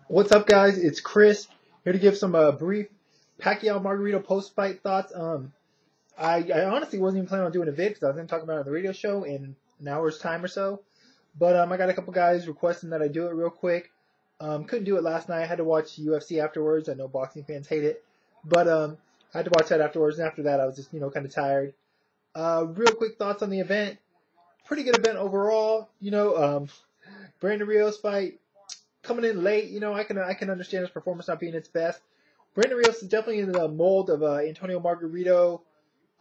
What's up, guys? It's Chris here to give some brief Pacquiao Margarito post-fight thoughts. I honestly wasn't even planning on doing a vid because I was going to talk about it on the radio show in an hour's time or so. But I got a couple guys requesting that I do it real quick. Couldn't do it last night. I had to watch UFC afterwards. I know boxing fans hate it, but I had to watch that afterwards. And after that, I was just kind of tired. Real quick thoughts on the event. Pretty good event overall. Brandon Rios fight coming in late. I can understand his performance not being its best. Brandon Rios is definitely in the mold of Antonio Margarito,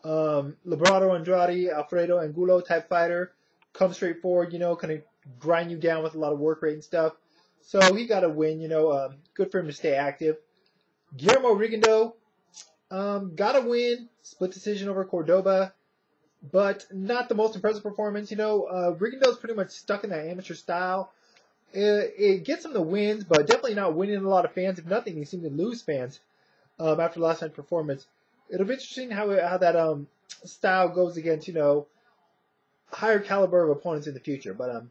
Librado Andrade, Alfredo Angulo type fighter. Come straight forward, kind of grind you down with a lot of work rate and stuff. So he got a win, good for him to stay active. Guillermo Rigondeaux got a win, split decision over Cordoba, but not the most impressive performance. Rigondeaux's pretty much stuck in that amateur style. It gets him the wins, but definitely not winning a lot of fans. If nothing, he seemed to lose fans after last night's performance. It'll be interesting how that style goes against higher caliber of opponents in the future. But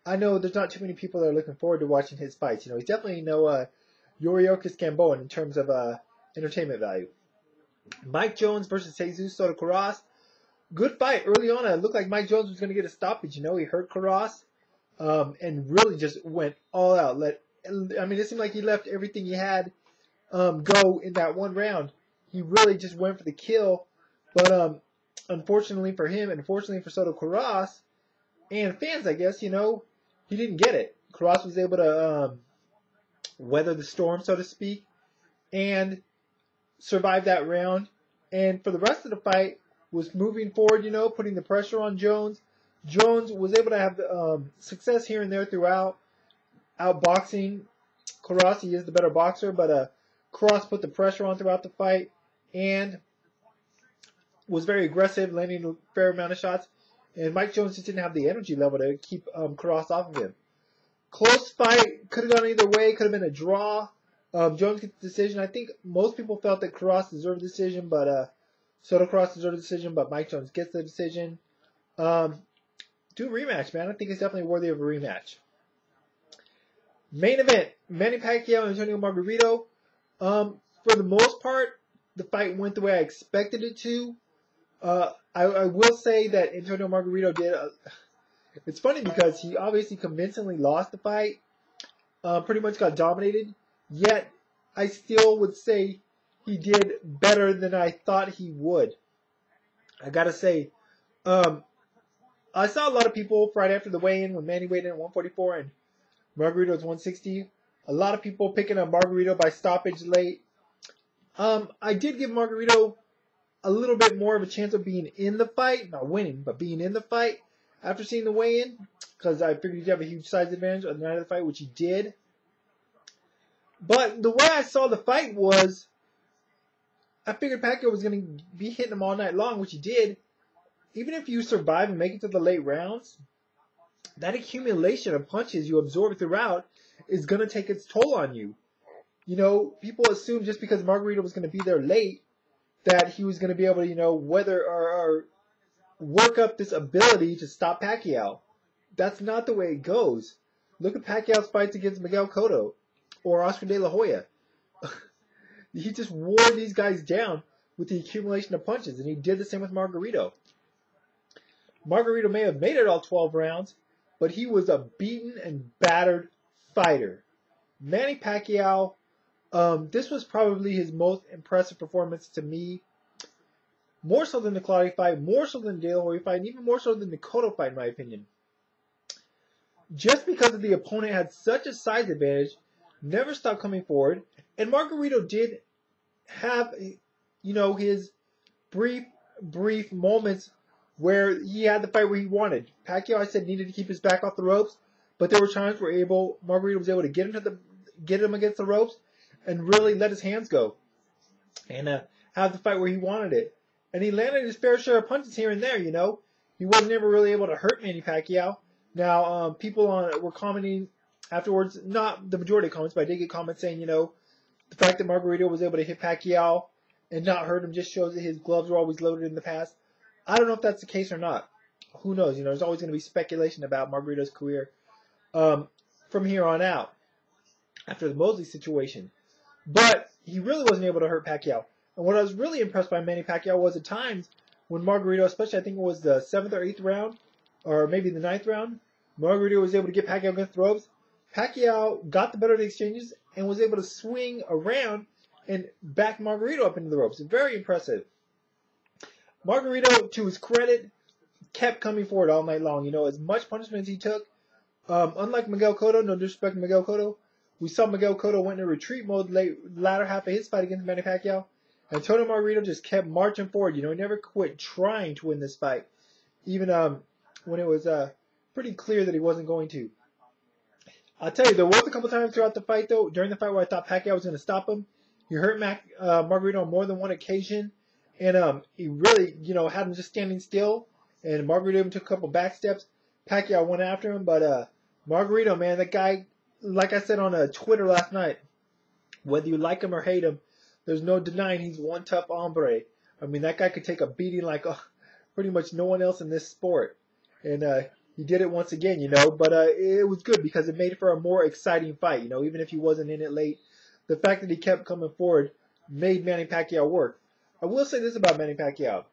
I know there's not too many people that are looking forward to watching his fights. He's definitely no Yuriorkis Gamboan in terms of entertainment value. Mike Jones versus Jesus Soto Karass. Good fight early on. It looked like Mike Jones was going to get a stoppage. He hurt Karass. And really just went all out. It seemed like he left everything he had go in that one round. He really just went for the kill. But unfortunately for him, and unfortunately for Soto Karass, and fans, I guess, he didn't get it. Karass was able to weather the storm, so to speak, and survive that round. And for the rest of the fight, was moving forward, putting the pressure on Jones. Jones was able to have success here and there throughout, outboxing Karass. He is the better boxer, but Karass put the pressure on throughout the fight and was very aggressive, landing a fair amount of shots. And Mike Jones just didn't have the energy level to keep Karass off of him. Close fight, could have gone either way, could have been a draw. Jones gets the decision. I think most people felt that Karass deserved the decision, but Soto Karass deserved the decision, but Mike Jones gets the decision. Do a rematch, man. I think it's definitely worthy of a rematch. Main event, Manny Pacquiao and Antonio Margarito. For the most part, the fight went the way I expected it to. I will say that Antonio Margarito did. It's funny because he obviously convincingly lost the fight. Pretty much got dominated. Yet, I still would say he did better than I thought he would. I gotta say, I saw a lot of people right after the weigh-in when Manny weighed in at 144 and Margarito was 160. A lot of people picking up Margarito by stoppage late. I did give Margarito a little bit more of a chance of being in the fight, not winning, but being in the fight after seeing the weigh-in, because I figured he'd have a huge size advantage on the night of the fight, which he did. But the way I saw the fight was, I figured Pacquiao was going to be hitting him all night long, which he did. Even if you survive and make it to the late rounds, that accumulation of punches you absorb throughout is going to take its toll on you. People assume just because Margarito was going to be there late that he was going to be able to, weather or work up this ability to stop Pacquiao. That's not the way it goes. Look at Pacquiao's fights against Miguel Cotto or Oscar De La Hoya. He just wore these guys down with the accumulation of punches, and he did the same with Margarito. Margarito may have made it all 12 rounds, but he was a beaten and battered fighter. Manny Pacquiao, this was probably his most impressive performance to me. More so than the Claudio fight, more so than the De La Hoya fight, and even more so than the Cotto fight, in my opinion. Just because of the opponent had such a size advantage, never stopped coming forward, and Margarito did have, his brief moments where he had the fight where he wanted. Pacquiao, I said, needed to keep his back off the ropes, but there were times where Margarito was able to get him against the ropes and really let his hands go and have the fight where he wanted it. And he landed his fair share of punches here and there. He wasn't ever really able to hurt Manny Pacquiao. Now, people were commenting afterwards, not the majority of comments, but I did get comments saying, the fact that Margarito was able to hit Pacquiao and not hurt him just shows that his gloves were always loaded in the past. I don't know if that's the case or not. Who knows? There's always going to be speculation about Margarito's career from here on out. after the Mosley situation. But he really wasn't able to hurt Pacquiao. And what I was really impressed by Manny Pacquiao was at times when Margarito, especially I think it was the 7th or 8th round, or maybe the 9th round, Margarito was able to get Pacquiao against the ropes. Pacquiao got the better of the exchanges and was able to swing around and back Margarito up into the ropes. Very impressive. Margarito, to his credit, kept coming forward all night long. As much punishment as he took, unlike Miguel Cotto, no disrespect to Miguel Cotto, we saw Miguel Cotto went into retreat mode latter half of his fight against Manny Pacquiao. Antonio Margarito just kept marching forward. He never quit trying to win this fight, even when it was pretty clear that he wasn't going to. I'll tell you, there was a couple times throughout the fight, though, during the fight where I thought Pacquiao was going to stop him. He hurt Margarito on more than one occasion, and he really, had him just standing still, and Margarito even took a couple back steps. Pacquiao went after him, but Margarito, man, that guy, like I said on Twitter last night, whether you like him or hate him, there's no denying he's one tough hombre. I mean, that guy could take a beating like pretty much no one else in this sport. And he did it once again, but it was good because it made for a more exciting fight, even if he wasn't in it late. The fact that he kept coming forward made Manny Pacquiao work. I will say this about Manny Pacquiao.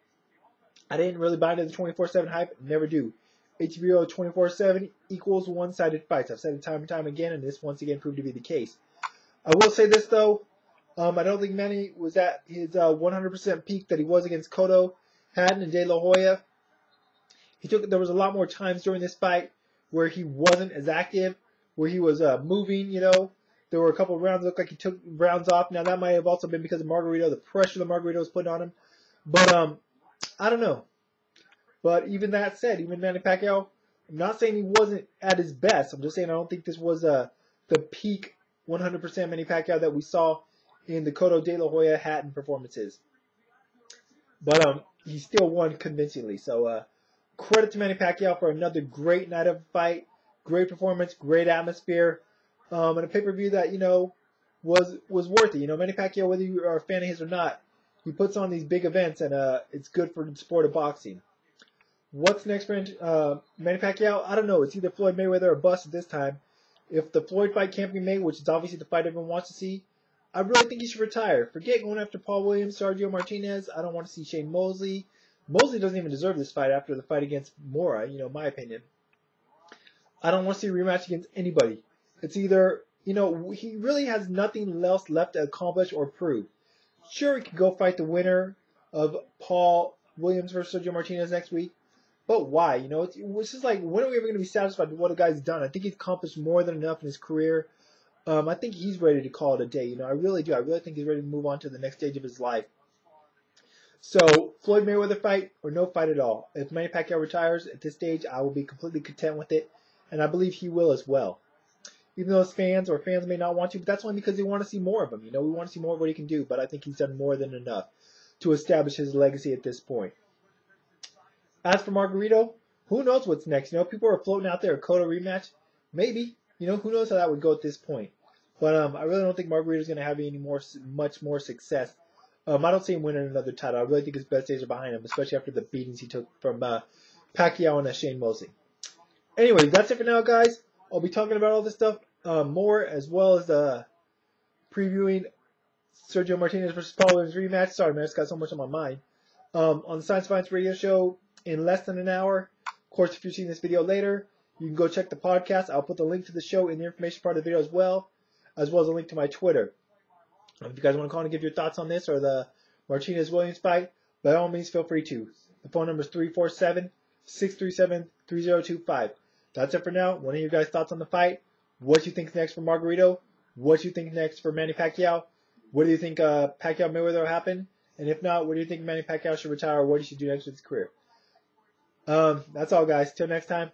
I didn't really buy into the 24/7 hype. Never do. HBO 24/7 equals one-sided fights. I've said it time and time again, and this once again proved to be the case. I will say this, though. I don't think Manny was at his 100% peak that he was against Cotto, Hatton, and De La Hoya. There was a lot more times during this fight where he wasn't as active, where he was moving, There were a couple of rounds that looked like he took rounds off. Now, that might have also been because of Margarito, the pressure that Margarito was putting on him. But I don't know. But even that said, even Manny Pacquiao, I'm not saying he wasn't at his best. I'm just saying I don't think this was the peak 100% Manny Pacquiao that we saw in the Cotto, De La Hoya, Hatton performances. But he still won convincingly. So credit to Manny Pacquiao for another great night of fight, great performance, great atmosphere, and a pay-per-view that was worth it. Manny Pacquiao, whether you are a fan of his or not, he puts on these big events, and it's good for the sport of boxing. What's next for Manny Pacquiao? I don't know. It's either Floyd Mayweather or bust at this time. If the Floyd fight can't be made, which is obviously the fight everyone wants to see, I really think he should retire. Forget going after Paul Williams, Sergio Martinez. I don't want to see Shane Mosley. Mosley doesn't even deserve this fight after the fight against Mora, my opinion. I don't want to see a rematch against anybody. It's either, he really has nothing else left to accomplish or prove. Sure, he could go fight the winner of Paul Williams versus Sergio Martinez next week. But why? It's just like, when are we ever going to be satisfied with what the guy's done? I think he's accomplished more than enough in his career. I think he's ready to call it a day. I really do. I really think he's ready to move on to the next stage of his life. So, Floyd Mayweather fight or no fight at all. If Manny Pacquiao retires at this stage, I will be completely content with it. And I believe he will as well. Even though fans may not want to, but that's only because they want to see more of him. We want to see more of what he can do. But I think he's done more than enough to establish his legacy at this point. As for Margarito, who knows what's next? People are floating out there a Cotto rematch. Maybe. Who knows how that would go at this point. But I really don't think Margarito's going to have much more success. I don't see him winning another title. I really think his best days are behind him, especially after the beatings he took from Pacquiao and Shane Mosley. Anyway, that's it for now, guys. I'll be talking about all this stuff more, as well as previewing Sergio Martinez versus Paul Williams rematch. Sorry, man, I just got so much on my mind. On the Science Finance Radio Show in less than an hour. Of course, if you're seeing this video later, you can go check the podcast. I'll put the link to the show in the information part of the video as well as a link to my Twitter. If you guys want to call and give your thoughts on this or the Martinez-Williams fight, by all means, feel free to. The phone number is 347-637-3025. That's it for now. Want to hear your guys' thoughts on the fight? What you think next for Margarito? What you think next for Manny Pacquiao? What do you think Pacquiao-Mayweather will happen? And if not, what do you think Manny Pacquiao should retire or what he should do next with his career? That's all, guys. Till next time.